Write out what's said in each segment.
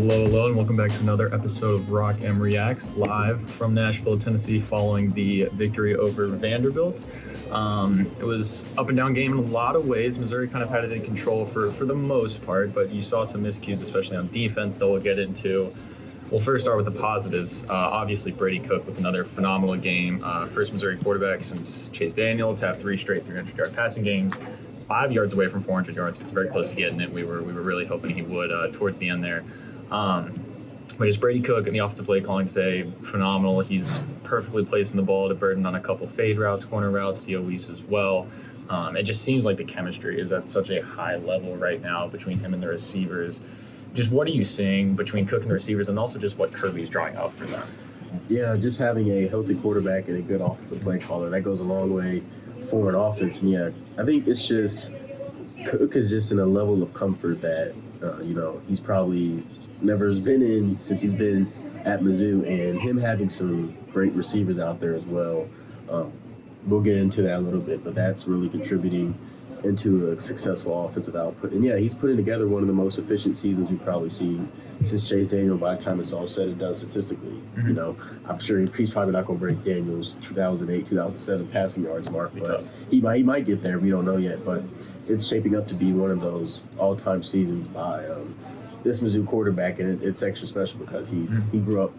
Hello, and welcome back to another episode of Rock M Reacts, live from Nashville, Tennessee, following the victory over Vanderbilt. It was up and down game in a lot of ways. Missouri kind of had it in control for the most part, but you saw some miscues, especially on defense, that we'll get into. We'll first start with the positives. Obviously, Brady Cook with another phenomenal game. First Missouri quarterback since Chase Daniel to have 3 straight 300-yard passing games. 5 yards away from 400 yards. He was very close to getting it. We were really hoping he would towards the end there. But just Brady Cook and the offensive play calling today, phenomenal. He's perfectly placing the ball to Burden on a couple fade routes, corner routes, DOEs as well. It just seems like the chemistry is at such a high level right now between him and the receivers. Just what are you seeing between Cook and the receivers, and also just what Kirby's drawing out for them? Yeah, just having a healthy quarterback and a good offensive play caller, that goes a long way for an offense. And yeah, I think it's just Cook is just in a level of comfort that, he's probably never has been in since he's been at Mizzou, and him having some great receivers out there as well. We'll get into that a little bit, but that's really contributing into a successful offensive output. And yeah, he's putting together one of the most efficient seasons we've probably seen since Chase Daniel by the time it's all said and done statistically. Mm-hmm. I'm sure he's probably not going to break Daniel's 2008, 2007 passing yards mark, but he might get there. We don't know yet, but it's shaping up to be one of those all-time seasons by this Mizzou quarterback, and it's extra special because he grew up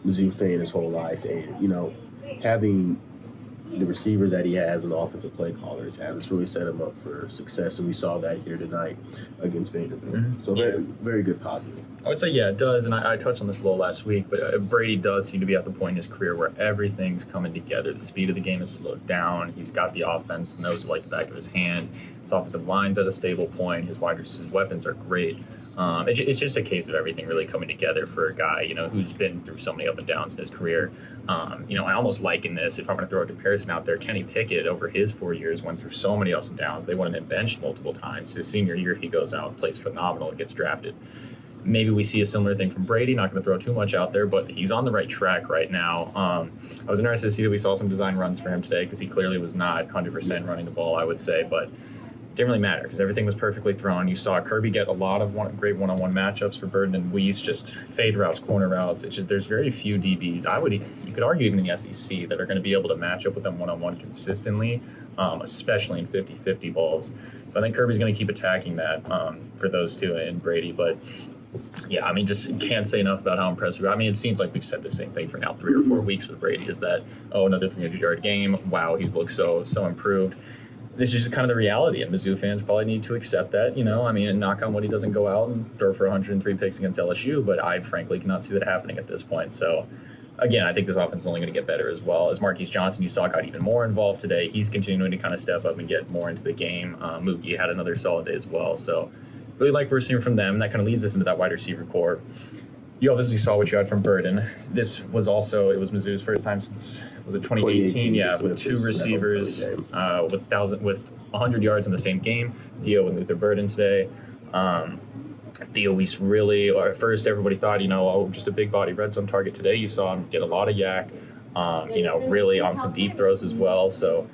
Mizzou fan his whole life, and having the receivers that he has and the offensive play callers has, it's really set him up for success, and we saw that here tonight against Vanderbilt. Mm-hmm. So very, very good positive. I would say, yeah, it does, and I touched on this a little last week, but Brady does seem to be at the point in his career where everything's coming together. The speed of the game is slowed down. He's got the offense, knows it like the back of his hand. His offensive line's at a stable point. His weapons are great. It's just a case of everything really coming together for a guy, who's been through so many up and downs in his career. I almost liken this, if I'm going to throw a comparison out there, Kenny Pickett over his 4 years went through so many ups and downs. They wanted him benched multiple times. His senior year, he goes out, plays phenomenal, and gets drafted. Maybe we see a similar thing from Brady. Not going to throw too much out there, but he's on the right track right now. I was interested to see that we saw some design runs for him today because he clearly was not 100% running the ball, I would say, but didn't really matter because everything was perfectly thrown. You saw Kirby get a lot of great one-on-one matchups for Burden and Weiss, just fade routes, corner routes. It's just there's very few DBs. You could argue even in the SEC that are going to be able to match up with them one-on-one consistently, especially in 50-50 balls. So I think Kirby's going to keep attacking that for those two and Brady. But yeah, just can't say enough about how impressed we are. It seems like we've said the same thing for now 3 or 4 weeks with Brady, is that, another 300-yard game. Wow, he's looked so improved. This is just kind of the reality, and Mizzou fans probably need to accept that, and knock on wood he doesn't go out and throw for 103 picks against LSU, but I frankly cannot see that happening at this point. So, again, I think this offense is only going to get better as well. As Marquise Johnson, you saw, got even more involved today. He's continuing to kind of step up and get more into the game. Mookie had another solid day as well. So, really like what we're seeing from them. That kind of leads us into that wide receiver core. You obviously saw what you had from Burden. It was Mizzou's first time since, was it 2018? Yeah, with 2 receivers with 100 yards in the same game. Theo and Luther Burden today. Theo Weiss really, or at first everybody thought, just a big body red zone target. Today you saw him get a lot of yak, really on some deep throws as well. So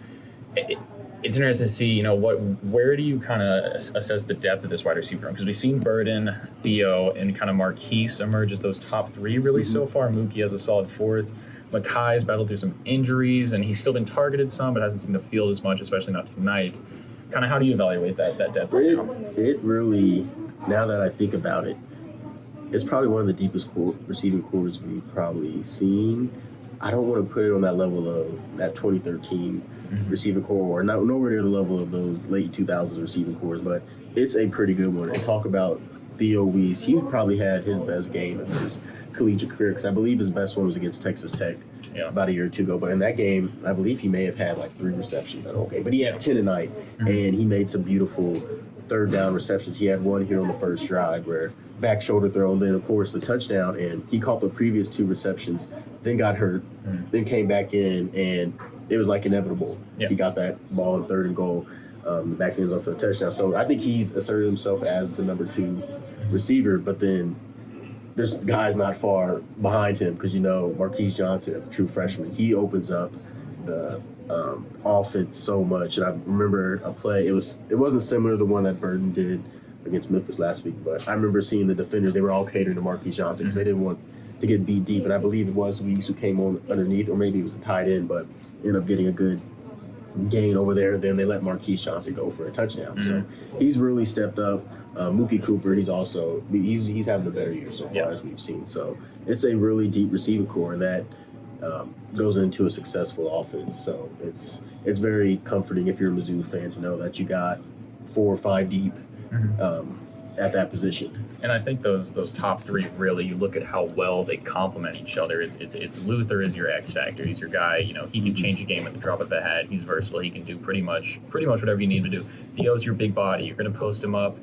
it's interesting to see, where do you kind of assess the depth of this wide receiver room? Because we've seen Burden, Theo, and kind of Marquise emerge as those top 3 really so far. Mookie has a solid 4th. Makai's battled through some injuries, and he's still been targeted some, but hasn't seen the field as much, especially not tonight. Kind of how do you evaluate that depth right now? It really, now that I think about it, it's probably one of the deepest receiving cores we've probably seen. I don't want to put it on that level of that 2013 receiving core, or nowhere near the level of those late 2000s receiving cores, but it's a pretty good one. And talk about Theo Weiss, he probably had his best game of his collegiate career, because I believe his best one was against Texas Tech about a year or 2 ago. But in that game, I believe he may have had 3 receptions. But he had 10 tonight, and he made some beautiful third down receptions. He had one here on the first drive where back shoulder throw, and then of course the touchdown, and he caught the previous 2 receptions, then got hurt, then came back in, and it was inevitable. He got that ball in 3rd and goal, back in for the touchdown. So I think he's asserted himself as the number 2 receiver, but then there's guys not far behind him, because Marquise Johnson, as a true freshman, he opens up the offense so much. And I remember a play, it wasn't similar to the one that Burden did against Memphis last week. But I remember seeing the defenders; they were all catering to Marquise Johnson because they didn't want to get beat deep. And I believe it was Weeks who came on underneath, or maybe it was a tight end, but ended up getting a good gain over there. Then they let Marquise Johnson go for a touchdown. So he's really stepped up. Mookie Cooper, he's having a better year so far as we've seen. So it's a really deep receiving core that goes into a successful offense. So it's very comforting if you're a Mizzou fan to know that you got 4 or 5 deep at that position. And I think those top three, really, you look at how well they complement each other. It's Luther is your X factor. He's your guy. You know, he can change a game at the drop of a hat. He's versatile. He can do pretty much whatever you need to do. Theo's your big body. You're going to post him up,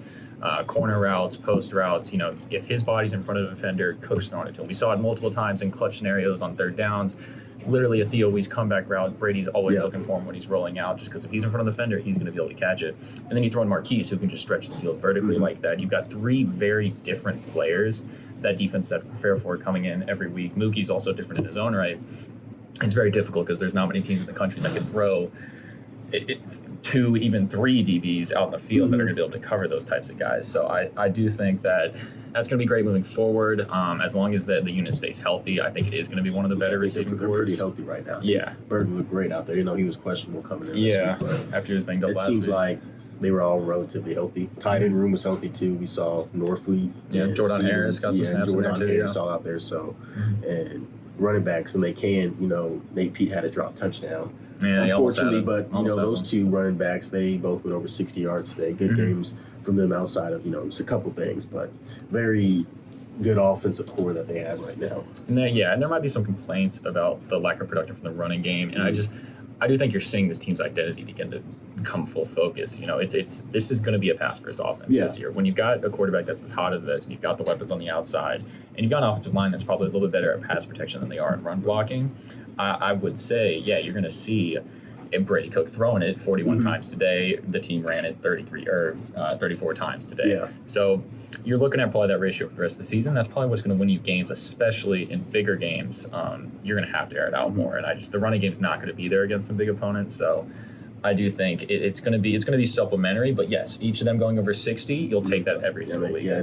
corner routes, post routes. You know, if his body's in front of the defender, Cook's throwing it to him. We saw it multiple times in clutch scenarios on third downs. Literally a Theo Wease comeback route. Brady's always looking for him when he's rolling out, just because if he's in front of the defender, he's going to be able to catch it. And then you throw in Marquise, who can just stretch the field vertically like that. You've got 3 very different players that defense that prepare for coming in every week. Mookie's also different in his own right. It's very difficult because there's not many teams in the country that can throw 2, even 3 DBs out in the field that are going to be able to cover those types of guys. So I do think that that's going to be great moving forward. As long as the unit stays healthy, I think it is going to be one of the better receiving They're cores. pretty healthy right now. Yeah. Burton looked great out there. You know, he was questionable coming in this week, but after he was banged up last week. It seems like they were all relatively healthy. Tight end room was healthy too. We saw Norfleet. And Jordan Harris got some snaps in there too. Harris all out there. So, and running backs when they can, you know, Nate Pete had a drop touchdown. Yeah, unfortunately, but you know, those 2 running backs, they both went over 60 yards today. Good games from them outside of, you know, just a couple things, but very good offensive core that they have right now. And there might be some complaints about the lack of production from the running game, and I do think you're seeing this team's identity begin to come full focus. You know, this is going to be a pass first offense this year. When you've got a quarterback that's as hot as this, and you've got the weapons on the outside, and you've got an offensive line that's probably a little bit better at pass protection than they are in run blocking, I would say, you're going to see Brady Cook throwing it 41 times today. The team ran it 34 times today. Yeah. So you're looking at probably that ratio for the rest of the season. That's probably what's going to win you games, especially in bigger games. You're going to have to air it out more, and the running game's not going to be there against some big opponents. So I do think it's going to be supplementary. But yes, each of them going over 60, you'll take that every single week. Yeah,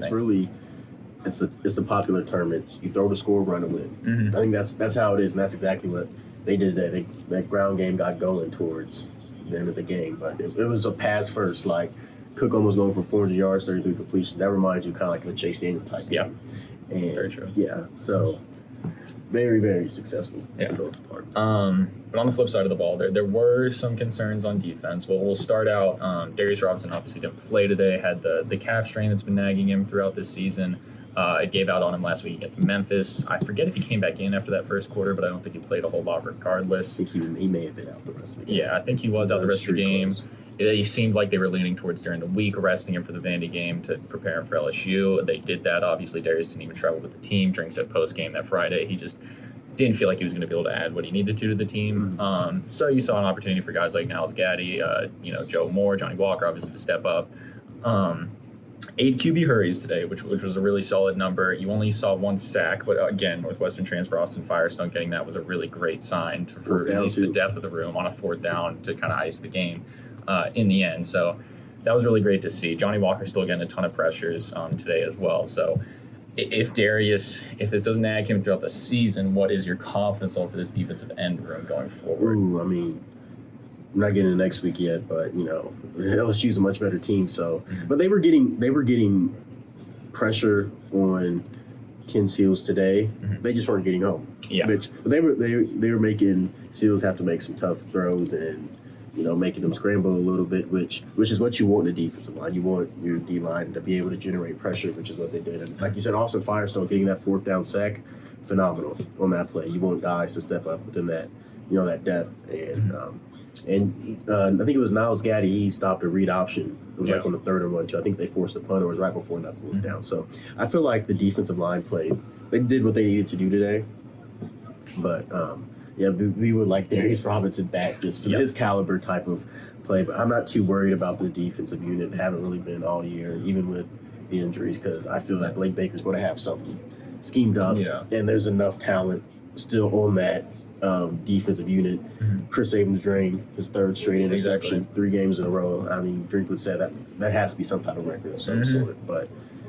it's the popular term. It's you throw the score, run and win. I think that's how it is, and that's exactly what they did today. That ground game got going towards the end of the game, but it was a pass first. Like Cook almost going for 400 yards, 33 completions. That reminds you kind of like a Chase Daniel type game. And very true. Yeah, so very, very successful in both departments. But on the flip side of the ball, there were some concerns on defense. Well, we'll start out. Darius Robinson obviously didn't play today. Had the calf strain that's been nagging him throughout this season. It gave out on him last week against Memphis. I forget if he came back in after that first quarter, but I don't think he played a whole lot regardless. I think he may have been out the rest of the game. Yeah, I think he was out the rest of the game. It seemed like they were leaning towards during the week, resting him for the Vandy game to prepare him for LSU. They did that. Obviously, Darius didn't even travel with the team during said post-game that Friday. He just didn't feel like he was going to be able to add what he needed to the team. So you saw an opportunity for guys like Niles Gaddy, Joe Moore, Johnny Walker, obviously, to step up. 8 QB hurries today, which was a really solid number. You only saw 1 sack, but again, Northwestern transfer Austin Firestone getting that was a really great sign for at least the depth of the room on a 4th down to kind of ice the game in the end. So that was really great to see. Johnny Walker still getting a ton of pressures today as well. So if this doesn't nag him throughout the season, what is your confidence level for this defensive end room going forward? I mean, I'm not getting to next week yet, but you know, LSU's a much better team. So, but they were getting pressure on Ken Seals today. They just weren't getting home. Yeah, but they were making Seals have to make some tough throws and making them scramble a little bit, which is what you want in the defensive line. You want your D line to be able to generate pressure, which is what they did. And like you said, Austin Firestone getting that 4th down sack, phenomenal on that play. You want guys to step up within that, that depth and I think it was Niles Gaddy. He stopped a read option. It was like on the 3rd and 1, too. I think they forced a punt, or it was right before that 4th down. So I feel like the defensive line played. They did what they needed to do today. But we would like Darius Robinson back just for his caliber type of play. But I'm not too worried about the defensive unit. Haven't really been all year, even with the injuries, because I feel like Blake Baker's going to have something schemed up. Yeah. And there's enough talent still on that defensive unit. Chris Abrams drained his third straight interception, 3 games in a row. I mean, Drink would say that has to be some type of record of some sort. But,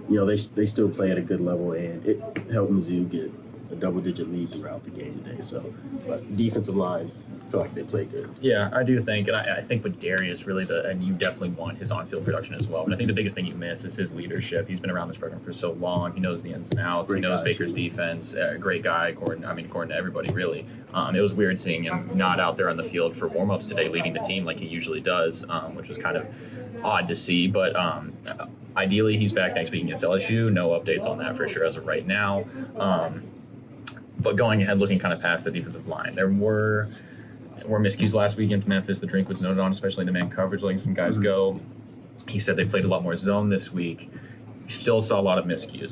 they still play at a good level, and it helped Mizzou get a double-digit lead throughout the game today. So, but defensive line, I feel like they play good. Yeah, I do think, and I think with Darius, really, and you definitely want his on-field production as well. But I think the biggest thing you miss is his leadership. He's been around this program for so long. He knows the ins and outs. He knows Baker's defense. Great guy, according to everybody, really. It was weird seeing him not out there on the field for warm-ups today, leading the team like he usually does, which was kind of odd to see. But ideally, he's back next week against LSU. No updates on that for sure as of right now. But going ahead, looking kind of past the defensive line, there were miscues last week against Memphis. The Drink was noted on, especially in the man coverage, letting some guys go. He said they played a lot more zone this week. Still saw a lot of miscues.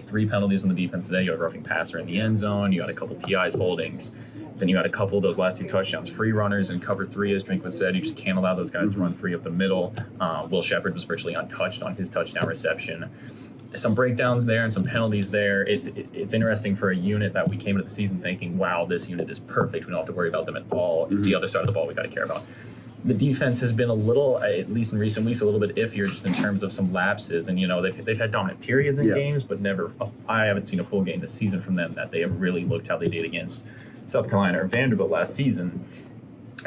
3 penalties on the defense today. You had a roughing passer in the end zone. You had a couple PIs holdings. Then you had a couple of those last 2 touchdowns, free runners in cover 3, as Drinkwood said. You just can't allow those guys to run free up the middle. Will Shepard was virtually untouched on his touchdown reception. Some breakdowns there and some penalties there. It's interesting for a unit that we came into the season thinking, wow, this unit is perfect. We don't have to worry about them at all. It's the other side of the ball we got to care about. The defense has been a little, at least in recent weeks, a little bit iffier just in terms of some lapses. And, they've had dominant periods in games, but never, I haven't seen a full game this season from them that they have really looked how they did against South Carolina or Vanderbilt last season.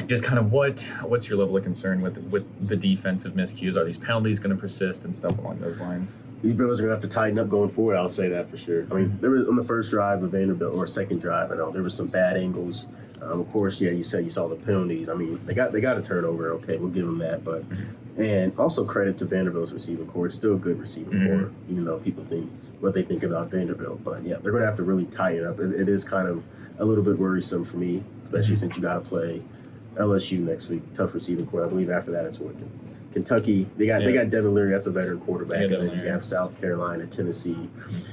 Just kind of what's your level of concern with the defensive miscues? Are these penalties going to persist and stuff along those lines? These brothers are going to have to tighten up going forward, I'll say that for sure. I mean, there was on the first drive of Vanderbilt, or second drive, I know there was some bad angles. Of course, you said you saw the penalties. I mean, they got a turnover. Okay, we'll give them that. But and also credit to Vanderbilt's receiving corps. It's still a good receiving corps, even though people think what they think about Vanderbilt. But yeah, they're going to have to really tighten up. It is kind of a little bit worrisome for me, especially since you got to play LSU next week. Tough receiving corps. I believe after that it's Oregon. Kentucky, they got Devin Leary. That's a veteran quarterback, and then you have South Carolina, Tennessee.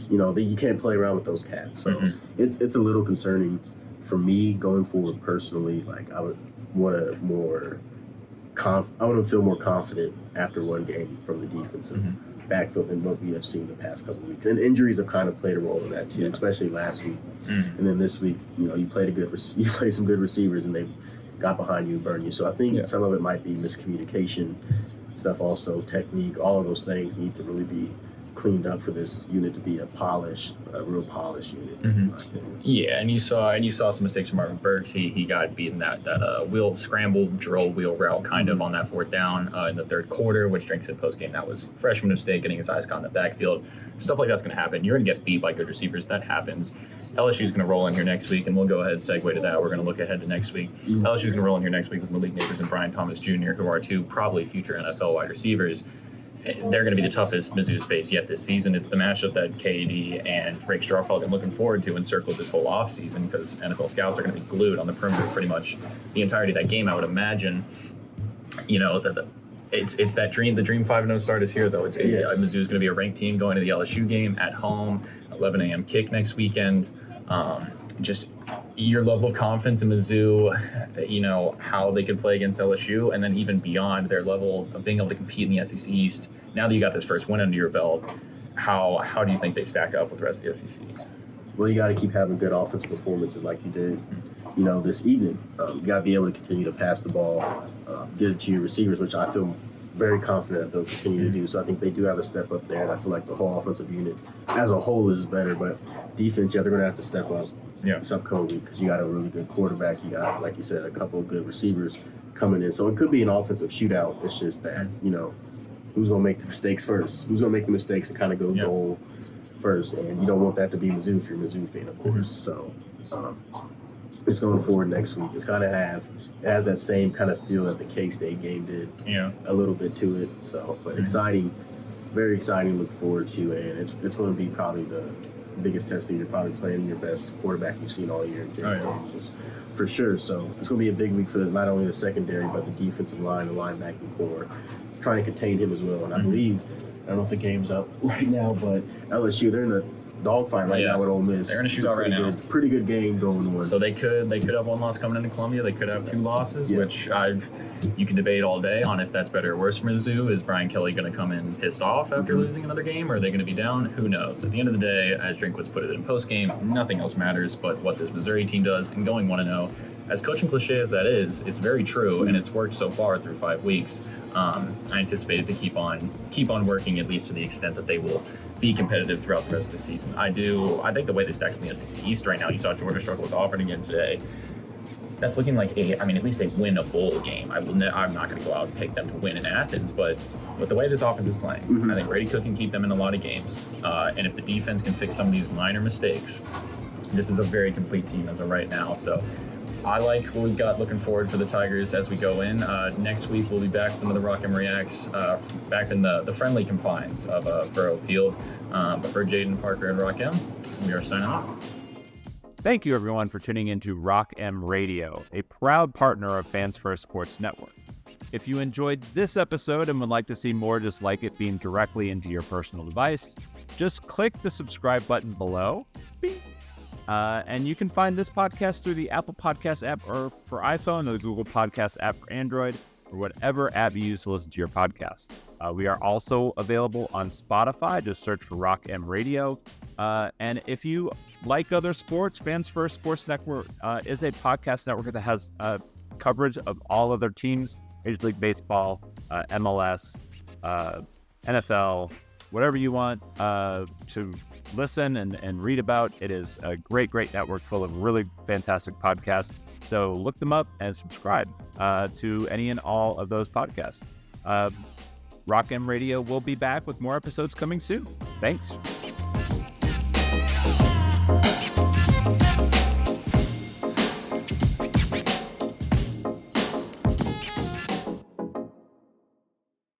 You can't play around with those cats. So it's a little concerning for me going forward personally. Like I would want to feel more confident after one game from the defensive backfield than what we have seen the past couple of weeks. And injuries have kind of played a role in that too, especially last week. And then this week, you played some good receivers, and they got behind you and burned you. So I think some of it might be miscommunication stuff, also technique. All of those things need to really be cleaned up for this unit to be a real polished unit. In my opinion. Yeah, and you saw some mistakes from Marvin Burks. He got beaten that wheel scramble drill wheel route kind of on that 4th down in the 3rd quarter, which Drink said post game that was freshman mistake, getting his eyes caught in the backfield. Stuff like that's going to happen. You're going to get beat by good receivers. That happens. LSU's going to roll in here next week, and we'll go ahead and segue to that. We're going to look ahead to next week. LSU's going to roll in here next week with Malik Neighbors and Brian Thomas Jr., who are 2 probably future NFL wide receivers. They're going to be the toughest Mizzou's faced yet this season. It's the matchup that KD and Drake Straw have been looking forward to and circled this whole offseason, because NFL scouts are going to be glued on the perimeter pretty much the entirety of that game, I would imagine. It's that dream. The dream 5-0 start is here, though. Mizzou's going to be a ranked team going to the LSU game at home, 11 a.m. kick next weekend. Just your level of confidence in Mizzou, how they could play against LSU, and then even beyond their level of being able to compete in the SEC East. Now that you got this first win under your belt, how do you think they stack up with the rest of the SEC? Well, you got to keep having good offensive performances like you did, this evening. You got to be able to continue to pass the ball, get it to your receivers, which I feel very confident that they'll continue to do. So I think they do have a step up there, and I feel like the whole offensive unit as a whole is better. But defense, they're going to have to step up this upcoming week, because you got a really good quarterback. You got, like you said, a couple of good receivers coming in. So it could be an offensive shootout. It's just that, who's going to make the mistakes first? Who's going to make the mistakes and kind of go goal first? And you don't want that to be Mizzou if you're a Mizzou fan, of course. So it's going forward next week. It's it has that same kind of feel that the K-State game did. A little bit to it. So, but exciting, very exciting to look forward to. And it's going to be probably the biggest test of you're probably playing your best quarterback you've seen all year, Jaden Daniels, for sure. So it's going to be a big week for not only the secondary, but the defensive line, the linebacking core, trying to contain him as well. And I believe, I don't know if the game's up right now, but LSU, they're in the dogfight right now with Ole Miss. They're in a It's shootout right now. Pretty good game going on. So they could have one loss coming into Columbia. They could have 2 losses, which you can debate all day on if that's better or worse for Mizzou. Is Brian Kelly going to come in pissed off after losing another game, or are they going to be down? Who knows? At the end of the day, as Drinkwitz put it in post game, nothing else matters but what this Missouri team does. And going 1-0, as coaching cliche as that is, it's very true, and it's worked so far through 5 weeks. I anticipate it to keep on working, at least to the extent that they will be competitive throughout the rest of the season. I think the way they stack up in the SEC East right now, you saw Georgia struggle with Auburn again today. That's looking like at least they win a bowl game. I'm not going to go out and pick them to win in Athens, but with the way this offense is playing, I think Brady Cook can keep them in a lot of games. And if the defense can fix some of these minor mistakes, this is a very complete team as of right now. So I like what we've got looking forward for the Tigers as we go in. Next week, we'll be back with another Rock M Reacts, back in the friendly confines of Furrow Field. But for Jaden, Parker, and Rock M, we are signing off. Thank you, everyone, for tuning into Rock M Radio, a proud partner of Fans First Sports Network. If you enjoyed this episode and would like to see more just like it beamed directly into your personal device, just click the subscribe button below. Beep. And you can find this podcast through the Apple Podcast app or for iPhone, or the Google Podcast app for Android, or whatever app you use to listen to your podcast. We are also available on Spotify. Just search for Rock M Radio. And if you like other sports, Fans First Sports Network is a podcast network that has coverage of all other teams, Major League Baseball, MLS, NFL, whatever you want to listen and read about. It is a great network full of really fantastic podcasts. So look them up and subscribe to any and all of those podcasts. Rock M Radio will be back with more episodes coming soon. Thanks.